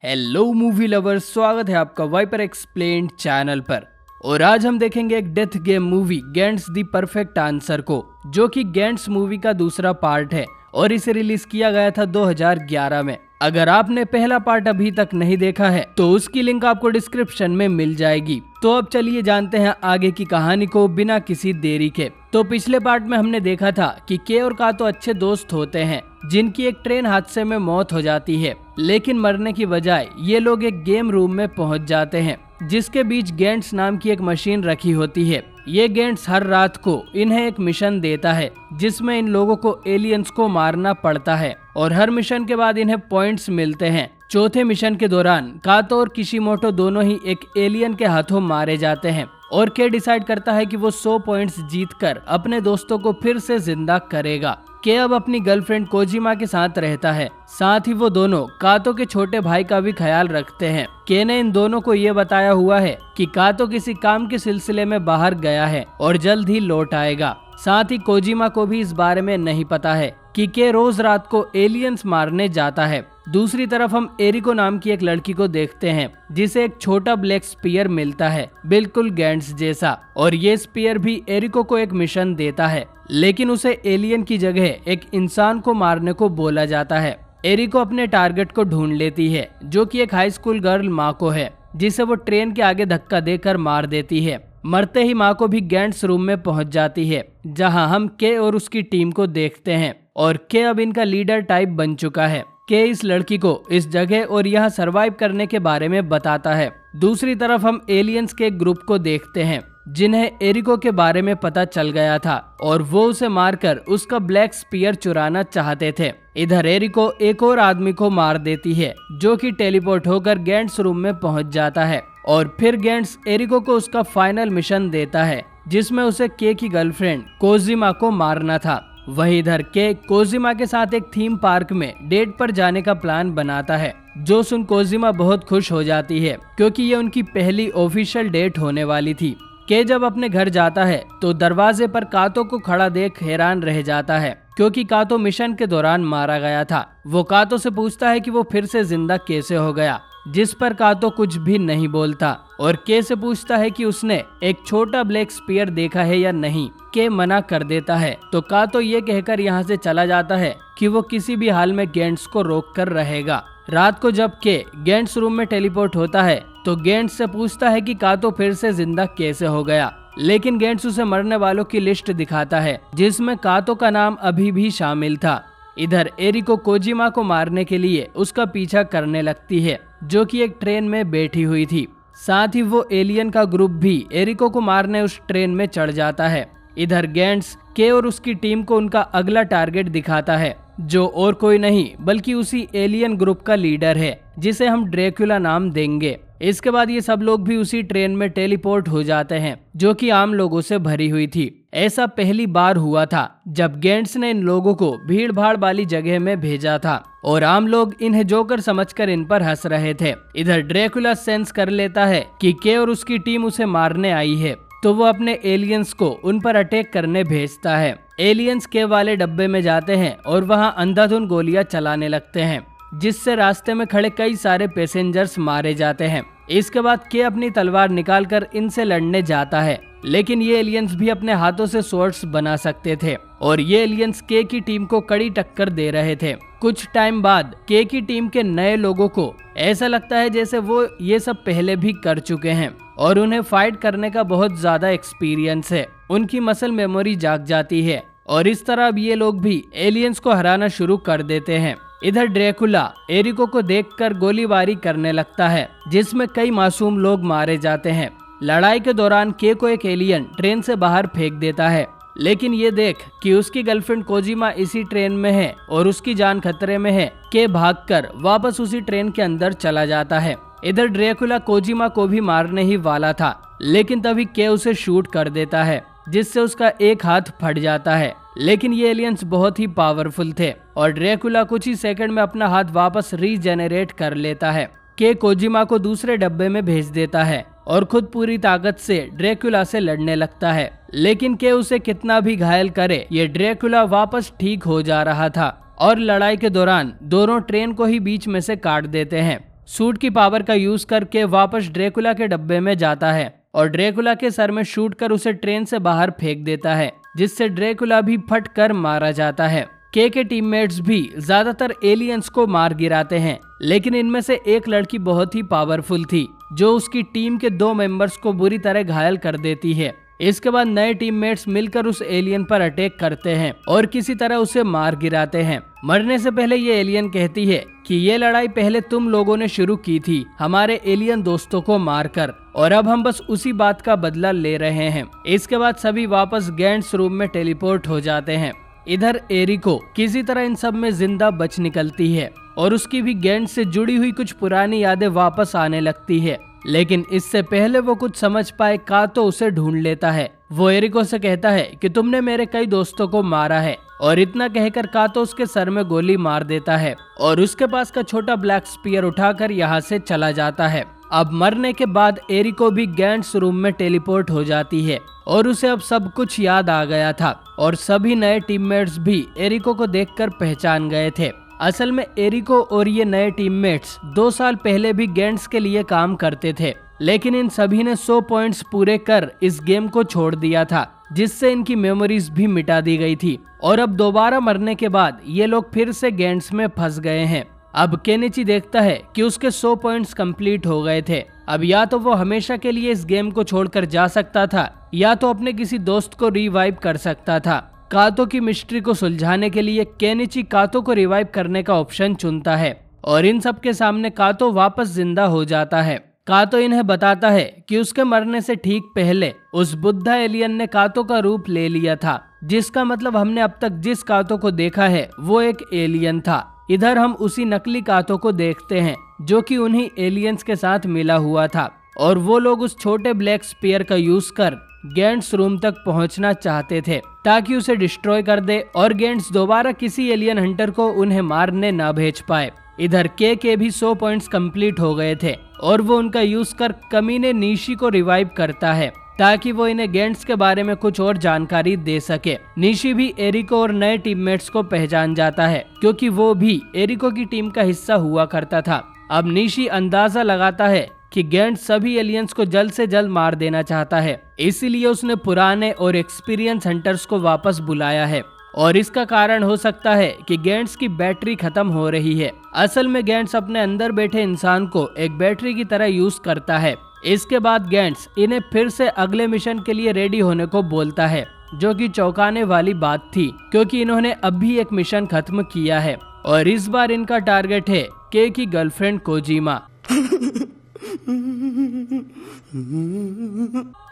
Hello movie lovers, स्वागत है आपका वाइपर एक्सप्लेन्ड चैनल पर। और आज हम देखेंगे एक death game movie gents the perfect answer को, जो कि गेंट्स मूवी का दूसरा पार्ट है और इसे रिलीज किया गया था 2011 में। अगर आपने पहला पार्ट अभी तक नहीं देखा है तो उसकी लिंक आपको डिस्क्रिप्शन में मिल जाएगी। तो अब चलिए जानते हैं आगे की कहानी को बिना किसी देरी के। तो पिछले पार्ट में हमने देखा था कि के और कातो अच्छे दोस्त होते हैं जिनकी एक ट्रेन हादसे में मौत हो जाती है, लेकिन मरने की बजाय ये लोग एक गेम रूम में पहुंच जाते हैं जिसके बीच गेंट्स नाम की एक मशीन रखी होती है। ये गेंट्स हर रात को इन्हें एक मिशन देता है जिसमें इन लोगों को एलियंस को मारना पड़ता है और हर मिशन के बाद इन्हें पॉइंट्स मिलते हैं। चौथे मिशन के दौरान कातो और किशिमोटो दोनों ही एक एलियन के हाथों मारे जाते हैं और के डिसाइड करता है कि वो 100 पॉइंट्स जीतकर अपने दोस्तों को फिर से जिंदा करेगा। के अब अपनी गर्लफ्रेंड कोजिमा के साथ रहता है, साथ ही वो दोनों कातो के छोटे भाई का भी ख्याल रखते हैं। के ने इन दोनों को ये बताया हुआ है कि कातो किसी काम के सिलसिले में बाहर गया है और जल्द ही लौट आएगा। साथ ही कोजिमा को भी इस बारे में नहीं पता है कि के रोज रात को एलियंस मारने जाता है। दूसरी तरफ हम एरिको नाम की एक लड़की को देखते हैं जिसे एक छोटा ब्लैक स्पीयर मिलता है, बिल्कुल गेंट्स जैसा, और ये स्पीयर भी एरिको को एक मिशन देता है, लेकिन उसे एलियन की जगह एक इंसान को मारने को बोला जाता है। एरिको अपने टारगेट को ढूंढ लेती है जो कि एक हाई स्कूल गर्ल माको है, जिसे वो ट्रेन के आगे धक्का देकर मार देती है। मरते ही माको भी गेंट्स रूम में पहुंच जाती है जहां हम के और उसकी टीम को देखते हैं और के अब इनका लीडर टाइप बन चुका है। के इस लड़की को इस जगह और यहाँ सरवाइव करने के बारे में बताता है। दूसरी तरफ हम एलियंस के एक ग्रुप को देखते हैं जिन्हें एरिको के बारे में पता चल गया था और वो उसे मारकर उसका ब्लैक स्पीयर चुराना चाहते थे। इधर एरिको एक और आदमी को मार देती है जो कि टेलीपोर्ट होकर गेंट्स रूम में पहुंच जाता है और फिर गेंट्स एरिको को उसका फाइनल मिशन देता है जिसमें उसे के की गर्लफ्रेंड कोजिमा को मारना था। वही इधर के कोजिमा के साथ एक थीम पार्क में डेट पर जाने का प्लान बनाता है, जो सुन कोजिमा बहुत खुश हो जाती है क्योंकि ये उनकी पहली ऑफिशियल डेट होने वाली थी। के जब अपने घर जाता है तो दरवाजे पर कातो को खड़ा देख हैरान रह जाता है क्योंकि कातो मिशन के दौरान मारा गया था। वो कातो से पूछता है कि वो फिर से जिंदा कैसे हो गया, जिस पर कातो कुछ भी नहीं बोलता और के से पूछता है कि उसने एक छोटा ब्लैक स्पीयर देखा है या नहीं। के मना कर देता है तो कातो ये कहकर यहाँ से चला जाता है कि वो किसी भी हाल में गेंट्स को रोक कर रहेगा। रात को जब के गेंट्स रूम में टेलीपोर्ट होता है तो गेंट्स से पूछता है कि कातो फिर से जिंदा कैसे हो गया, लेकिन गेंट्स उसे मरने वालों की लिस्ट दिखाता है जिसमें कातो का नाम अभी भी शामिल था। इधर एरिको कोजिमा को मारने के लिए उसका पीछा करने लगती है जो कि एक ट्रेन में बैठी हुई थी। साथ ही वो एलियन का ग्रुप भी एरिको को मारने उस ट्रेन में चढ़ जाता है। इधर गेंट्स के और उसकी टीम को उनका अगला टारगेट दिखाता है जो और कोई नहीं बल्कि उसी एलियन ग्रुप का लीडर है जिसे हम ड्रैकुला नाम देंगे। इसके बाद ये सब लोग भी उसी ट्रेन में टेलीपोर्ट हो जाते हैं जो कि आम लोगों से भरी हुई थी। ऐसा पहली बार हुआ था जब गेंट्स ने इन लोगों को भीड़ भाड़ वाली जगह में भेजा था और आम लोग इन्हें जोकर समझकर इन पर हंस रहे थे। इधर ड्रैकुला सेंस कर लेता है कि के और उसकी टीम उसे मारने आई है तो वो अपने एलियंस को उन पर अटैक करने भेजता है। एलियंस के वाले डब्बे में जाते हैं और वहां अंधाधुंध गोलियां चलाने लगते हैं जिससे रास्ते में खड़े कई सारे पैसेंजर्स मारे जाते हैं। इसके बाद के अपनी तलवार निकालकर इनसे लड़ने जाता है, लेकिन ये एलियंस भी अपने हाथों से स्वॉर्ड्स बना सकते थे और ये एलियंस के की टीम को कड़ी टक्कर दे रहे थे। कुछ टाइम बाद के की टीम के नए लोगों को ऐसा लगता है जैसे वो ये सब पहले भी कर चुके हैं और उन्हें फाइट करने का बहुत ज्यादा एक्सपीरियंस है। उनकी मसल मेमोरी जाग जाती है और इस तरह अब ये लोग भी एलियंस को हराना शुरू कर देते हैं। इधर ड्रैकुला एरिको को देखकर गोलीबारी करने लगता है जिसमें कई मासूम लोग मारे जाते हैं। लड़ाई के दौरान के को एक एलियन ट्रेन से बाहर फेंक देता है, लेकिन ये देख कि उसकी गर्लफ्रेंड कोजिमा इसी ट्रेन में है और उसकी जान खतरे में है, के भागकर वापस उसी ट्रेन के अंदर चला जाता है। इधर ड्रैकुला कोजिमा को भी मारने ही वाला था, लेकिन तभी के उसे शूट कर देता है जिससे उसका एक हाथ फट जाता है, लेकिन ये एलियंस बहुत ही पावरफुल थे और ड्रैकुला कुछ ही सेकंड में अपना हाथ वापस रीजेनरेट कर लेता है। के कोजिमा को दूसरे डब्बे में भेज देता है और खुद पूरी ताकत से ड्रैकुला से लड़ने लगता है, लेकिन के उसे कितना भी घायल करे ये ड्रैकुला वापस ठीक हो जा रहा था और लड़ाई के दौरान दोनों ट्रेन को ही बीच में से काट देते हैं। सूट की पावर का यूज करके वापस ड्रैकुला के डब्बे में जाता है और ड्रैकुला के सर में शूट कर उसे ट्रेन से बाहर फेंक देता है, जिससे ड्रैकुला भी फट कर मारा जाता है। के टीममेट्स भी ज्यादातर एलियंस को मार गिराते हैं, लेकिन इनमें से एक लड़की बहुत ही पावरफुल थी जो उसकी टीम के 2 मेंबर्स को बुरी तरह घायल कर देती है। इसके बाद नए टीममेट्स मिलकर उस एलियन पर अटैक करते हैं और किसी तरह उसे मार गिराते हैं। मरने से पहले ये एलियन कहती है कि ये लड़ाई पहले तुम लोगों ने शुरू की थी हमारे एलियन दोस्तों को मारकर, और अब हम बस उसी बात का बदला ले रहे हैं। इसके बाद सभी वापस गैंट्स रूम में टेलीपोर्ट हो जाते हैं। इधर एरिको किसी तरह इन सब में जिंदा बच निकलती है और उसकी भी गैंट से जुड़ी हुई कुछ पुरानी यादें वापस आने लगती है, लेकिन इससे पहले वो कुछ समझ पाए कातो उसे ढूंढ लेता है। वो एरिको से कहता है कि तुमने मेरे कई दोस्तों को मारा है, और इतना कहकर कातो उसके सर में गोली मार देता है और उसके पास का छोटा ब्लैक स्पीयर उठाकर यहाँ से चला जाता है। अब मरने के बाद एरिको भी गैंट्स रूम में टेलीपोर्ट हो जाती है और उसे अब सब कुछ याद आ गया था, और सभी नए टीममेट्स भी एरिको को देखकर पहचान गए थे। असल में एरिको और ये नए टीममेट्स 2 साल पहले भी गैंट्स के लिए काम करते थे, लेकिन इन सभी ने 100 पॉइंट्स पूरे कर इस गेम को छोड़ दिया था, जिससे इनकी मेमोरीज भी मिटा दी गई थी, और अब दोबारा मरने के बाद ये लोग फिर से गैंट्स में फंस गए हैं। अब केनिची देखता है कि उसके 100 पॉइंट्स कंप्लीट हो गए थे। अब या तो वो हमेशा के लिए इस गेम को छोड़कर जा सकता था, या तो अपने किसी दोस्त को रिवाइव कर सकता था। कातो की मिस्ट्री को सुलझाने के लिए केनिची कातो को रिवाइव करने का ऑप्शन चुनता है, और इन सब के सामने कातो वापस जिंदा हो जाता है। कातो इन्हें बताता है कि उसके मरने से ठीक पहले उस बुद्धा एलियन ने कातो का रूप ले लिया था, जिसका मतलब हमने अब तक जिस कातो को देखा है वो एक एलियन था। इधर हम उसी नकली कातो को देखते हैं जो कि उन्हीं एलियंस के साथ मिला हुआ था, और वो लोग उस छोटे ब्लैक स्पीयर का यूज कर गैंट्स रूम तक पहुंचना चाहते थे ताकि उसे डिस्ट्रॉय कर दे और गैंट्स दोबारा किसी एलियन हंटर को उन्हें मारने ना भेज पाए। इधर के भी 100 पॉइंट्स कंप्लीट हो गए थे और वो उनका यूज कर कमीने निशी को रिवाइव करता है ताकि वो इन्हें गैंट्स के बारे में कुछ और जानकारी दे सके। निशी भी एरिको और नए टीममेट्स को पहचान जाता है क्योंकि वो भी एरिको की टीम का हिस्सा हुआ करता था। अब निशी अंदाजा लगाता है कि गैंट्स सभी एलियंस को जल्द से जल्द मार देना चाहता है, इसीलिए उसने पुराने और एक्सपीरियंस हंटर्स को वापस बुलाया है, और इसका कारण हो सकता है कि गैंट्स की बैटरी खत्म हो रही है। असल में गैंट्स अपने अंदर बैठे इंसान को एक बैटरी की तरह यूज करता है। इसके बाद गैंट्स इन्हें फिर से अगले मिशन के लिए रेडी होने को बोलता है, जो कि चौंकाने वाली बात थी क्योंकि इन्होंने अभी एक मिशन खत्म किया है और इस बार इनका टारगेट है के की गर्लफ्रेंड कोजिमा।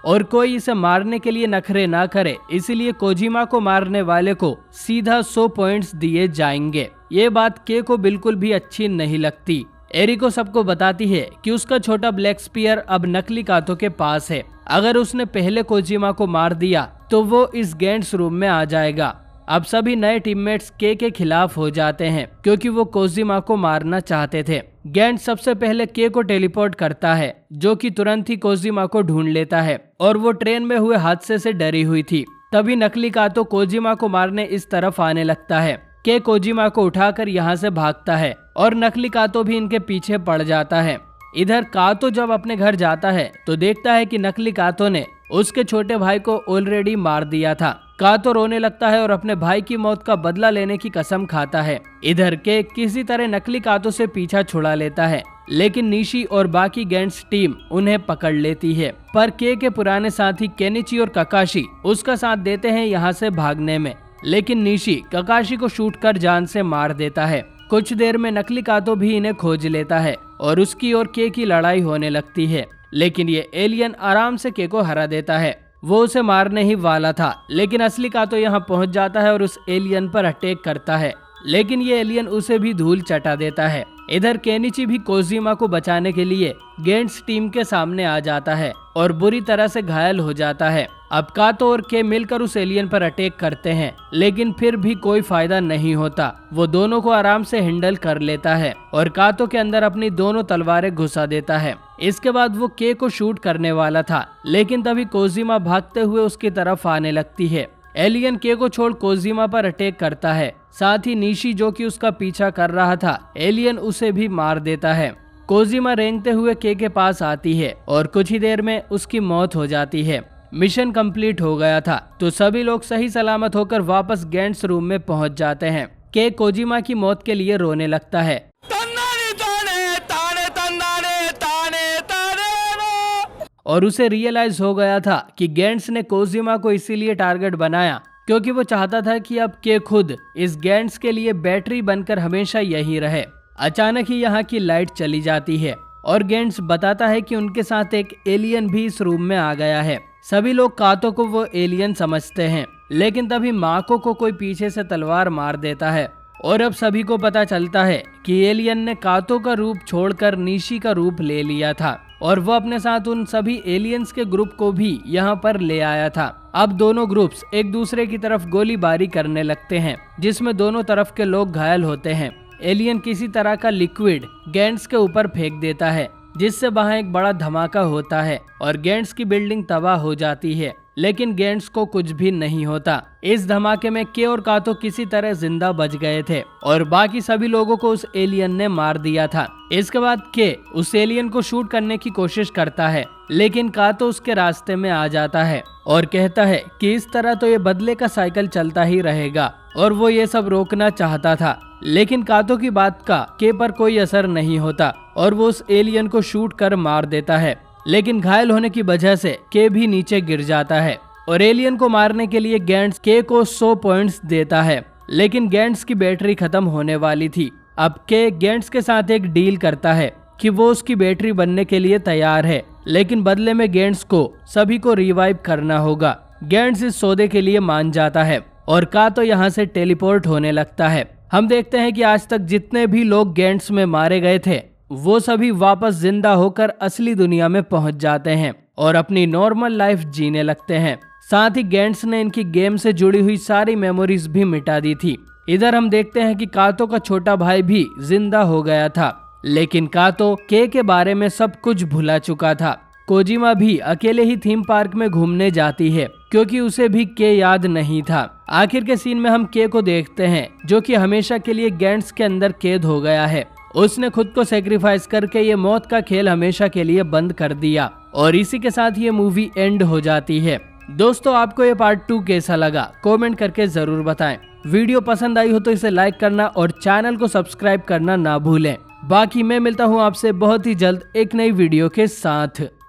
और कोई इसे मारने के लिए नखरे ना करे, इसीलिए कोजिमा को मारने वाले को सीधा 100 पॉइंट्स दिए जाएंगे। ये बात के को बिल्कुल भी अच्छी नहीं लगती। एरिको सबको बताती है कि उसका छोटा ब्लैक स्पीयर अब नकली कातो के पास है। अगर उसने पहले कोजिमा को मार दिया तो वो इस गैंट्स रूम में आ जाएगा। अब सभी नए टीममेट्स के खिलाफ हो जाते हैं क्योंकि वो कोजिमा को मारना चाहते थे। गैंट सबसे पहले के को टेलीपोर्ट करता है, जो कि तुरंत ही कोजिमा को ढूंढ लेता है और वो ट्रेन में हुए हादसे से डरी हुई थी। तभी नकली कातो कोजिमा को मारने इस तरफ आने लगता है। के कोजिमा को उठाकर यहाँ से भागता है और नकली कातो भी इनके पीछे पड़ जाता है। इधर कातो जब अपने घर जाता है तो देखता है कि नकली कातो ने उसके छोटे भाई को ऑलरेडी मार दिया था। कातो रोने लगता है और अपने भाई की मौत का बदला लेने की कसम खाता है। इधर के किसी तरह नकली कातो से पीछा छुड़ा लेता है, लेकिन निशी और बाकी गैंट्स टीम उन्हें पकड़ लेती है। पर के पुराने साथी केनिची और ककाशी उसका साथ देते हैं यहाँ से भागने में, लेकिन निशी ककाशी को शूट कर जान से मार देता है। कुछ देर में नकली कातो भी इन्हें खोज लेता है और उसकी और के की लड़ाई होने लगती है, लेकिन ये एलियन आराम से के को हरा देता है। वो उसे मारने ही वाला था, लेकिन असली कातो यहाँ पहुंच जाता है और उस एलियन पर अटैक करता है, लेकिन ये एलियन उसे भी धूल चटा देता है। इधर केनिची भी कोजिमा को बचाने के लिए गैंट्स टीम के सामने आ जाता है और बुरी तरह से घायल हो जाता है। अब कातो और के मिलकर उस एलियन पर अटैक करते हैं, लेकिन फिर भी कोई फायदा नहीं होता। वो दोनों को आराम से हैंडल कर लेता है और कातो के अंदर अपनी दोनों तलवारें घुसा देता है। इसके बाद वो के को शूट करने वाला था, लेकिन तभी कोजिमा भागते हुए उसकी तरफ आने लगती है। एलियन के को छोड़ कोजिमा पर अटैक करता है, साथ ही निशी जो कि उसका पीछा कर रहा था, एलियन उसे भी मार देता है। कोजिमा रेंगते हुए के पास आती है और कुछ ही देर में उसकी मौत हो जाती है। मिशन कंप्लीट हो गया था तो सभी लोग सही सलामत होकर वापस गेंट्स रूम में पहुंच जाते हैं। के कोजिमा की मौत के लिए रोने लगता है और उसे रियलाइज हो गया था कि गेंट्स ने कोजिमा को इसीलिए टारगेट बनाया क्योंकि वो चाहता था कि अब के खुद इस गेंट्स के लिए बैटरी बनकर हमेशा यही रहे। अचानक ही यहाँ की लाइट चली जाती है और गेंट्स बताता है कि उनके साथ एक एलियन भी इस रूम में आ गया है। सभी लोग कातो को वो एलियन समझते हैं, लेकिन तभी माको को कोई पीछे से तलवार मार देता है और अब सभी को पता चलता है कि एलियन ने कातो का रूप छोड़कर निशी का रूप ले लिया था और वो अपने साथ उन सभी एलियंस के ग्रुप को भी यहाँ पर ले आया था। अब दोनों ग्रुप्स एक दूसरे की तरफ गोलीबारी करने लगते हैं जिसमें दोनों तरफ के लोग घायल होते हैं। एलियन किसी तरह का लिक्विड गेंट्स के ऊपर फेंक देता है जिससे वहां एक बड़ा धमाका होता है और गेंट्स की बिल्डिंग तबाह हो जाती है, लेकिन गेंट्स को कुछ भी नहीं होता। इस धमाके में के और कातो किसी तरह जिंदा बच गए थे और बाकी सभी लोगों को उस एलियन ने मार दिया था। इसके बाद के उस एलियन को शूट करने की कोशिश करता है, लेकिन कातो उसके रास्ते में आ जाता है और कहता है कि इस तरह तो ये बदले का साइकिल चलता ही रहेगा और वो ये सब रोकना चाहता था, लेकिन कातो की बात का के पर कोई असर नहीं होता और वो उस एलियन को शूट कर मार देता है, लेकिन घायल होने की वजह से के भी नीचे गिर जाता है और एलियन को मारने के लिए गेंट्स के को 100 पॉइंट्स देता है, लेकिन गेंट्स की बैटरी खत्म होने वाली थी। अब के गेंट्स के साथ एक डील करता है कि वो उसकी बैटरी बनने के लिए तैयार है, लेकिन बदले में गेंट्स को सभी को रिवाइव करना होगा। गेंट्स इस सौदे के लिए मान जाता है और कातो यहाँ से टेलीपोर्ट होने लगता है। हम देखते हैं कि आज तक जितने भी लोग गेंट्स में मारे गए थे वो सभी वापस जिंदा होकर असली दुनिया में पहुंच जाते हैं और अपनी नॉर्मल लाइफ जीने लगते हैं। साथ ही गेंट्स ने इनकी गेम से जुड़ी हुई सारी मेमोरीज भी मिटा दी थी। इधर हम देखते हैं कि कातो का छोटा भाई भी जिंदा हो गया था, लेकिन कातो के बारे में सब कुछ भुला चुका था। कोजिमा भी अकेले ही थीम पार्क में घूमने जाती है क्योंकि उसे भी के याद नहीं था। आखिर के सीन में हम के को देखते हैं जो कि हमेशा के लिए गेंट्स के अंदर कैद हो गया है। उसने खुद को सेक्रीफाइस करके ये मौत का खेल हमेशा के लिए बंद कर दिया और इसी के साथ ये मूवी एंड हो जाती है। दोस्तों, आपको ये पार्ट 2 कैसा लगा कमेंट करके जरूर बताएं। वीडियो पसंद आई हो तो इसे लाइक करना और चैनल को सब्सक्राइब करना ना भूलें। बाकी मैं मिलता हूँ आपसे बहुत ही जल्द एक नई वीडियो के साथ।